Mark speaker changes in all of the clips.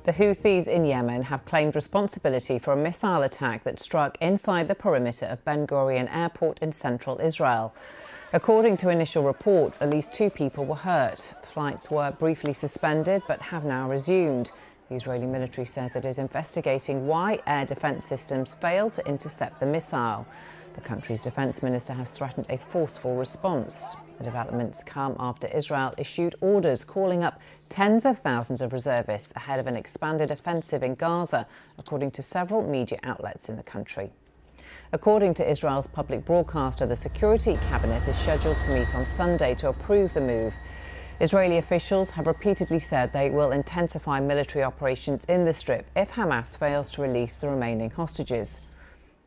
Speaker 1: The Houthis in Yemen have claimed responsibility for a missile attack that struck inside the perimeter of Ben Gurion airport in central Israel. According to initial reports, at least 2 people were hurt. Flights were briefly suspended but have now resumed. The Israeli military says it is investigating why air defence systems failed to intercept the missile. The country's defence minister has threatened a forceful response. The developments come after Israel issued orders calling up tens of thousands of reservists ahead of an expanded offensive in Gaza, according to several media outlets in the country. According to Israel's public broadcaster, the Security Cabinet is scheduled to meet on Sunday to approve the move. Israeli officials have repeatedly said they will intensify military operations in the Strip if Hamas fails to release the remaining hostages.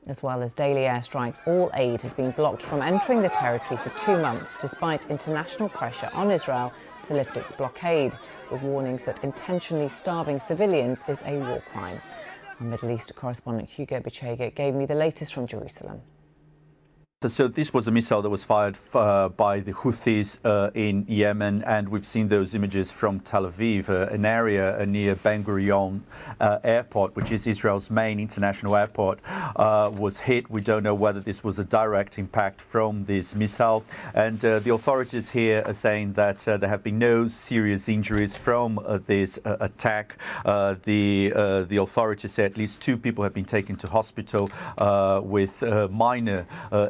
Speaker 1: As well as daily airstrikes, all aid has been blocked from entering the territory for 2 months, despite international pressure on Israel to lift its blockade, with warnings that intentionally starving civilians is a war crime. Our Middle East correspondent Hugo Bechega gave me the latest from Jerusalem.
Speaker 2: So this was a missile that was fired by the Houthis in Yemen, and we've seen those images from Tel Aviv, an area near Ben Gurion airport, which is Israel's main international airport, was hit. We don't know whether this was a direct impact from this missile, and the authorities here are saying that there have been no serious injuries from this attack. The authorities say at least 2 people have been taken to hospital with minor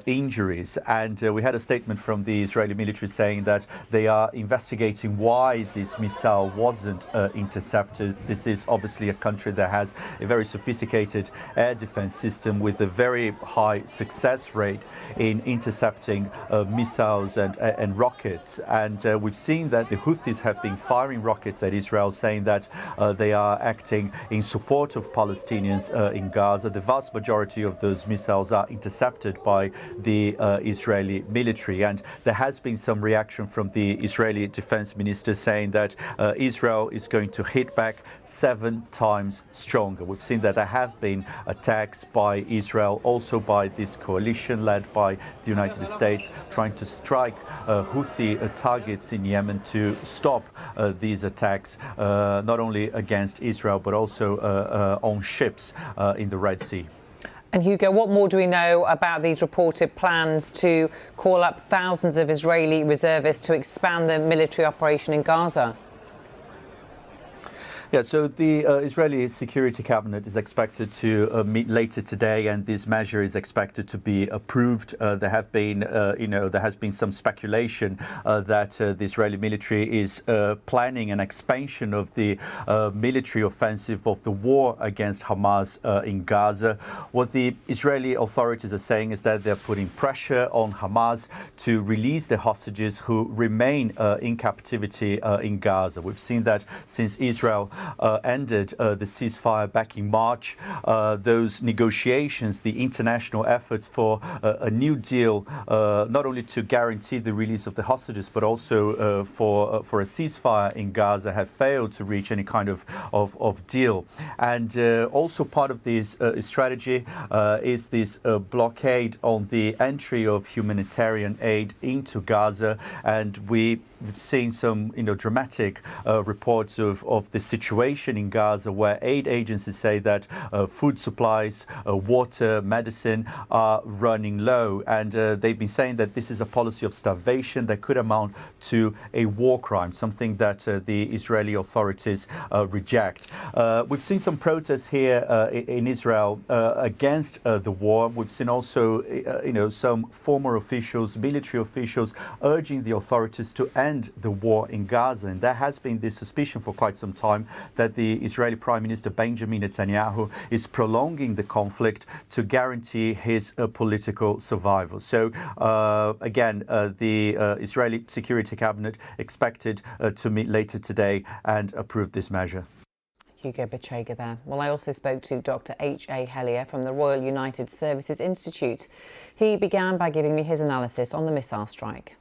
Speaker 2: injuries, and we had a statement from the Israeli military saying that they are investigating why this missile wasn't intercepted. This is obviously a country that has a very sophisticated air defense system with a very high success rate in intercepting missiles and rockets, and we've seen that the Houthis have been firing rockets at Israel, saying that they are acting in support of Palestinians in Gaza. The vast majority of those missiles are intercepted by the Israeli military, and there has been some reaction from the Israeli defense minister saying that Israel is going to hit back 7 times stronger. We've seen that there have been attacks by Israel, also by this coalition led by the United States, trying to strike Houthi targets in Yemen to stop these attacks, not only against Israel but also on ships in the Red Sea.
Speaker 1: And Hugo, what more do we know about these reported plans to call up thousands of Israeli reservists to expand the military operation in Gaza?
Speaker 2: Yeah, so the Israeli Security Cabinet is expected to meet later today, and this measure is expected to be approved. There has been some speculation that the Israeli military is planning an expansion of the military offensive of the war against Hamas in Gaza. What the Israeli authorities are saying is that they're putting pressure on Hamas to release the hostages who remain in captivity in Gaza. We've seen that since Israel ended the ceasefire back in March. Those negotiations, the international efforts for a new deal, not only to guarantee the release of the hostages, but also for a ceasefire in Gaza, have failed to reach any kind of deal. And also part of this strategy is this blockade on the entry of humanitarian aid into Gaza. And we've seen some dramatic reports of the situation in Gaza, where aid agencies say that food supplies, water, medicine are running low, and they've been saying that this is a policy of starvation that could amount to a war crime, something that the Israeli authorities reject. We've seen some protests here in Israel against the war. We've seen also some former officials, military officials, urging the authorities to end the war in Gaza, and there has been this suspicion for quite some time that the Israeli Prime Minister Benjamin Netanyahu is prolonging the conflict to guarantee his political survival. So again, the Israeli Security Cabinet expected to meet later today and approve this measure.
Speaker 1: Hugo Bechega there. Well, I also spoke to Dr. H.A. Hellier from the Royal United Services Institute. He began by giving me his analysis on the missile strike.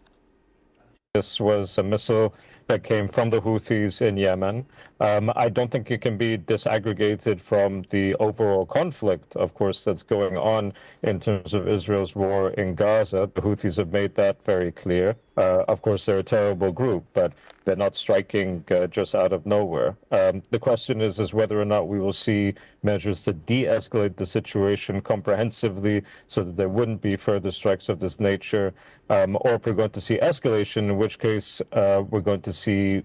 Speaker 3: This was a missile that came from the Houthis in Yemen. I don't think it can be disaggregated from the overall conflict, of course, that's going on in terms of Israel's war in Gaza. The Houthis have made that very clear. Of course, they're a terrible group, but they're not striking just out of nowhere. The question is whether or not we will see measures to de-escalate the situation comprehensively so that there wouldn't be further strikes of this nature, or if we're going to see escalation, in which case we're going to see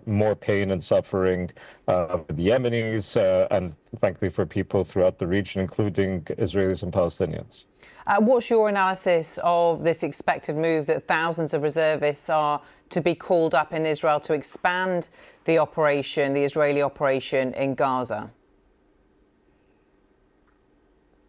Speaker 3: more pain and suffering for the Yemenis and, frankly, for people throughout the region, including Israelis and Palestinians.
Speaker 1: What's your analysis of this expected move that thousands of reservists are to be called up in Israel to expand the operation, the Israeli operation in Gaza?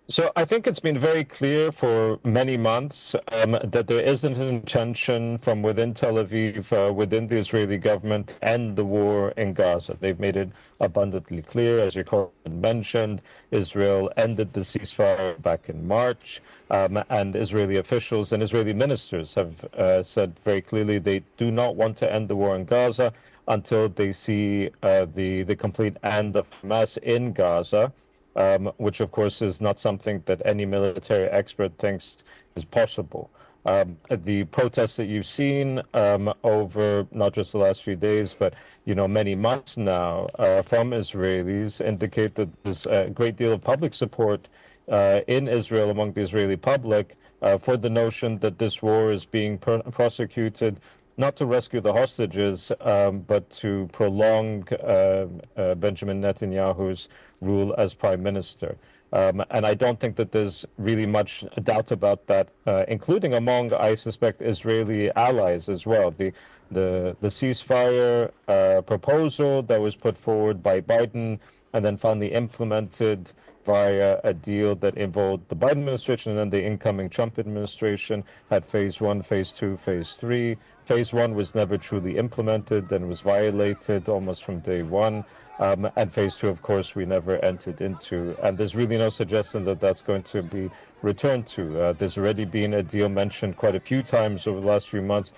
Speaker 3: So I think it's been very clear for many months that there isn't an intention from within Tel Aviv, within the Israeli government, to end the war in Gaza. They've made it abundantly clear, as you mentioned. Israel ended the ceasefire back in March, and Israeli officials and Israeli ministers have said very clearly they do not want to end the war in Gaza until they see the complete end of Hamas in Gaza. Which, of course, is not something that any military expert thinks is possible. The protests that you've seen over not just the last few days, but many months now from Israelis indicate that there's a great deal of public support in Israel among the Israeli public for the notion that this war is being prosecuted not to rescue the hostages, but to prolong Benjamin Netanyahu's rule as prime minister. And I don't think that there's really much doubt about that, including among, I suspect, Israeli allies as well. The ceasefire proposal that was put forward by Biden and then finally implemented via a deal that involved the Biden administration and then the incoming Trump administration had phase 1, phase 2, phase 3. Phase 1 was never truly implemented and was violated almost from day one. And phase 2, of course, we never entered into. And there's really no suggestion that that's going to be returned to. There's already been a deal mentioned quite a few times over the last few months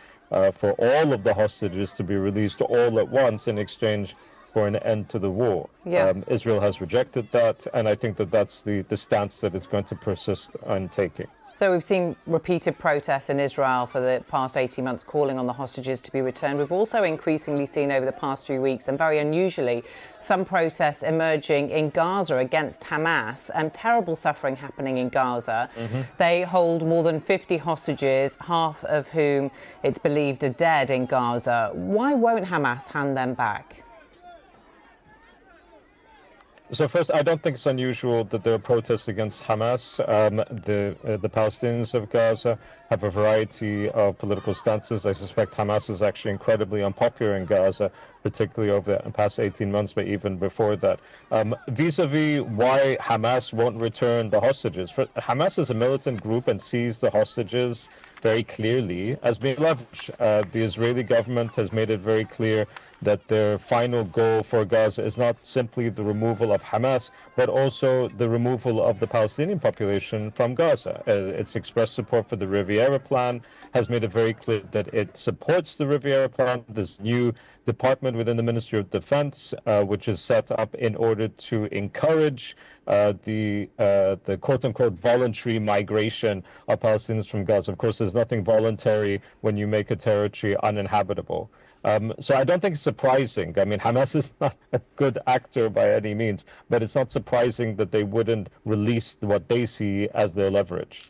Speaker 3: for all of the hostages to be released all at once in exchange for an end to the war.
Speaker 1: Yeah.
Speaker 3: Israel has rejected that, and I think that that's the stance that it's going to persist on taking.
Speaker 1: So we've seen repeated protests in Israel for the past 18 months calling on the hostages to be returned. We've also increasingly seen over the past few weeks, and very unusually, some protests emerging in Gaza against Hamas, and terrible suffering happening in Gaza. Mm-hmm. They hold more than 50 hostages, half of whom it's believed are dead in Gaza. Why won't Hamas hand them back?
Speaker 3: So first, I don't think it's unusual that there are protests against Hamas. The Palestinians of Gaza have a variety of political stances. I suspect Hamas is actually incredibly unpopular in Gaza, particularly over the past 18 months, but even before that. Vis-a-vis why Hamas won't return the hostages. Hamas is a militant group and sees the hostages very clearly as being leverage. The Israeli government has made it very clear that their final goal for Gaza is not simply the removal of Hamas, but also the removal of the Palestinian population from Gaza. It's expressed support for the Riviera Plan, has made it very clear that it supports the Riviera Plan, this new department within the Ministry of Defense, which is set up in order to encourage the quote-unquote voluntary migration of Palestinians from Gaza. Of course, there's nothing voluntary when you make a territory uninhabitable. So I don't think it's surprising. I mean, Hamas is not a good actor by any means, but it's not surprising that they wouldn't release what they see as their leverage.